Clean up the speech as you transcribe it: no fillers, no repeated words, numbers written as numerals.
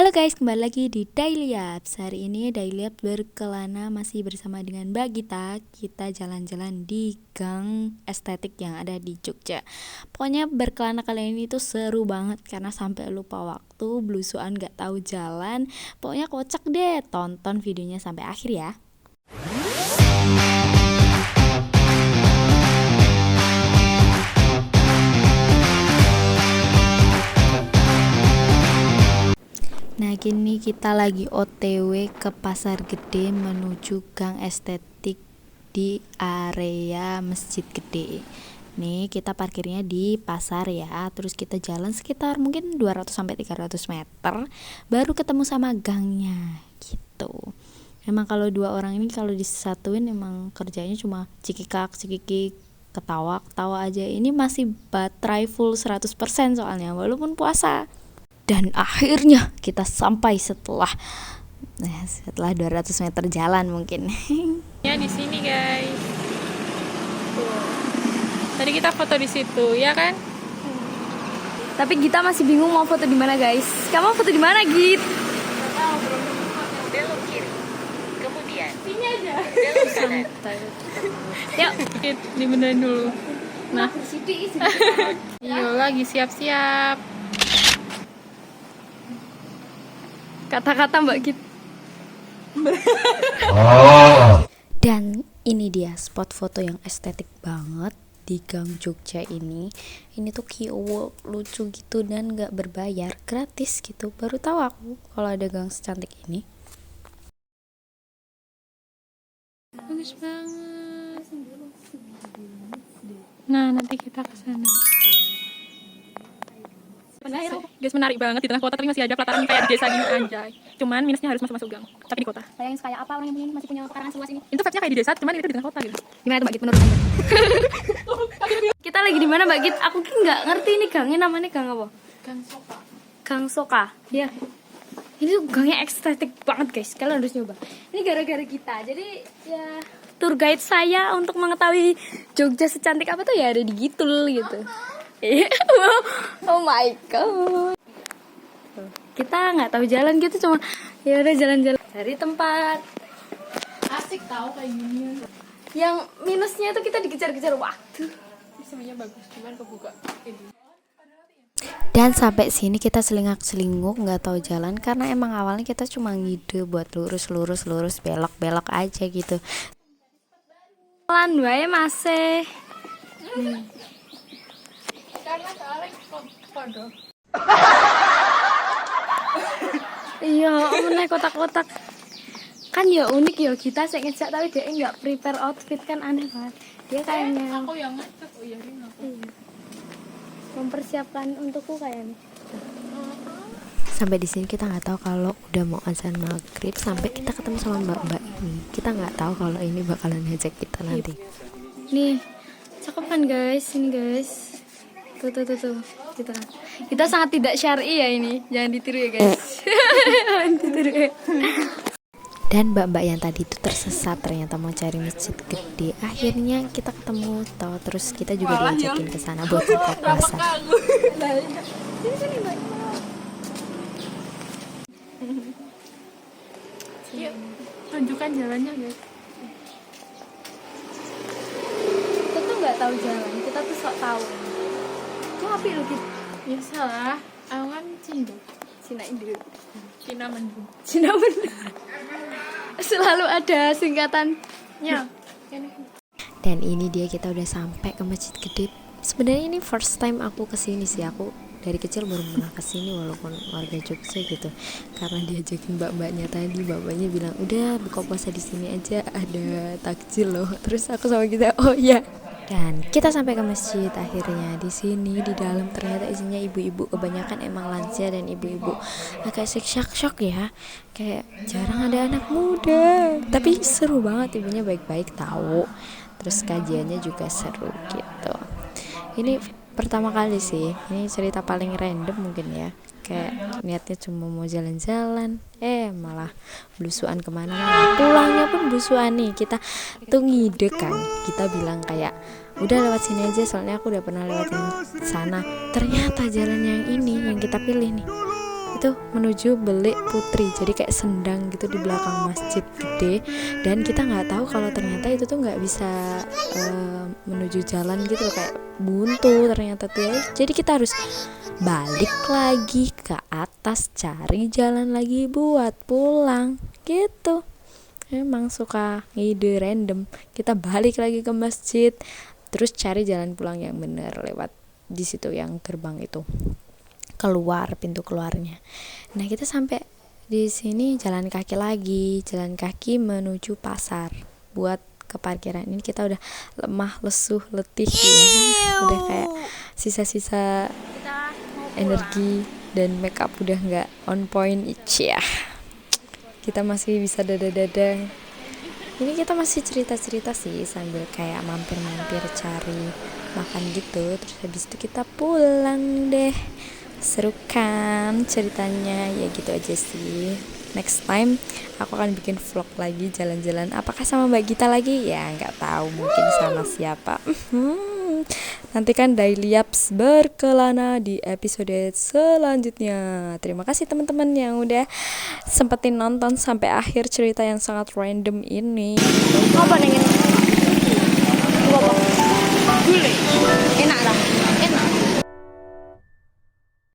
Halo guys, kembali lagi di Daily Apps. Hari ini Daily Apps berkelana masih bersama dengan Mbak Gita. Kita jalan-jalan di gang estetik yang ada di Jogja. Pokoknya berkelana kali ini tuh seru banget karena sampai lupa waktu, blusuan gak tahu jalan. Pokoknya kocak deh, tonton videonya sampai akhir ya. Nah, kini kita lagi OTW ke Pasar Gede menuju Gang Estetik di area Masjid Gede. Nih, kita parkirnya di pasar ya. Terus kita jalan sekitar mungkin 200 sampai 300 meter baru ketemu sama gangnya gitu. Emang kalau dua orang ini kalau disatuin emang kerjanya cuma cikikak, cikikik, ketawa-ketawa aja. Ini masih baterai full 100% soalnya walaupun puasa. Dan akhirnya kita sampai setelah 200 meter jalan mungkin. Ya di sini guys. Tuh. Tadi kita foto di situ, ya kan? Tapi Gita masih bingung mau foto di mana guys. Kamu foto di mana Git? Belok kiri. Kemudian Sini aja. belok kanan. Yuk, Git, dibenerin dulu. Nah, yuk lagi siap-siap. Kata-kata Mbak Git. Dan ini dia spot foto yang estetik banget di Gang Jogja ini. Ini tuh keyword lucu gitu dan gak berbayar, gratis gitu. Baru tahu aku kalau ada gang secantik ini. Bagus banget. Nah, nanti kita ke sana. Guys, menarik banget di tengah kota tapi masih ada pelataran kayak di desa gini anjay. Cuman minusnya harus masuk gang, tapi di kota. Bayangin kayak apa orang yang masih punya pekarangan seluas ini. Itu vibe-nya kayak di desa, cuman itu di tengah kota gitu. Gimana tuh Mbak Git menurut Anda? Kita lagi di mana Mbak Git? Aku nggak ngerti ini gangnya namanya gang apa? Gang Soka. Gang Soka. Ya. Ini tuh gangnya estetik banget guys. Kalian harus nyoba. Ini gara-gara kita. Jadi ya tour guide saya untuk mengetahui Jogja secantik apa tuh ya ada di Gitul gitu. Oh my god. Kita nggak tahu jalan gitu, cuma ya udah jalan-jalan cari tempat. Asik tahu kayak gini. Yang minusnya tuh kita dikejar-kejar waktu. Semuanya bagus, cuman kebuka ini. Dan sampai sini kita selingak-selinguk nggak tahu jalan karena emang awalnya kita cuma ngide buat lurus belok aja gitu. Pelan wae masih. Karena soalnya kode. Iya, meneh kotak-kotak. Kan ya unik ya kita saya ngejak tapi dia nggak prepare outfit kan aneh banget. Dia kayaknya Aku yang ngecek, oh iya ini aku. mempersiapkan untukku kayaknya. Sampai di sini kita nggak tahu kalau udah mau azan maghrib sampai kita ketemu sama mbak-mbak ini. Kita nggak tahu kalau ini bakalan ngajak kita nanti. Nih, cakep kan guys, ini guys. Tuh. Kita sangat tidak syar'i ya ini. Jangan ditiru ya guys. Jangan ditiru ya. Dan mbak-mbak yang tadi itu tersesat ternyata mau cari masjid gede. Akhirnya kita ketemu toh, terus kita juga diajakin ke sana buat buka puasa. Sini Mbak. Yuk, tunjukkan jalannya guys. Kita tuh nggak tahu jalan, kita tuh sok tahu. Kok api lu gitu? Ya salah, aku kan Cindo. Cina Indo. Cina mendung. Cina bener. Selalu ada singkatannya. Dan ini dia kita udah sampai ke masjid gede. Sebenarnya ini first time aku kesini sih. Aku dari kecil baru pernah kesini walaupun warga Jogja gitu. Karena diajakin mbak-mbaknya tadi, mbak-mbaknya bilang udah buka puasa di sini aja ada takjil loh. Terus aku sama kita oh iya. Dan kita sampai ke masjid akhirnya. Di sini di dalam ternyata isinya ibu-ibu, kebanyakan emang lansia dan ibu-ibu agak shock ya, kayak jarang ada anak muda, tapi seru banget, ibunya baik-baik tahu, terus kajiannya juga seru gitu. Ini pertama kali sih, ini cerita paling random mungkin ya, kayak niatnya cuma mau jalan-jalan malah blusuan kemana-mana, pulangnya pun blusuan nih. Kita tuh ngide kan, kita bilang kayak udah lewat sini aja soalnya aku udah pernah lewatin sana. Ternyata jalan yang ini yang kita pilih nih itu itu menuju Belik Putri, jadi kayak sendang gitu di belakang masjid gede. Dan kita nggak tahu kalau ternyata itu tuh nggak bisa menuju jalan gitu loh, kayak buntu ternyata tuh ya. Jadi kita harus balik lagi ke atas, cari jalan lagi buat pulang gitu. Emang suka ngide random. Kita balik lagi ke masjid, terus cari jalan pulang yang bener lewat di situ yang gerbang itu, keluar pintu keluarnya. Nah kita sampai di sini jalan kaki lagi, jalan kaki menuju pasar buat ke parkiran. Ini kita udah lemah, lesuh, letih ya, udah kayak sisa-sisa energi dan makeup udah nggak on point. Ya kita masih bisa dada-dada. Ini kita masih cerita-cerita sih sambil kayak mampir-mampir cari makan gitu. Terus habis itu kita pulang deh. Seru kan ceritanya? Ya gitu aja sih. Next time aku akan bikin vlog lagi jalan-jalan. Apakah sama Mbak Gita lagi? Ya nggak tahu, mungkin sama siapa. Nantikan Daily Yaps berkelana di episode selanjutnya. Terima kasih teman-teman yang udah sempetin nonton sampai akhir cerita yang sangat random ini. Apa nih ini? Gule. Enak lah. Enak.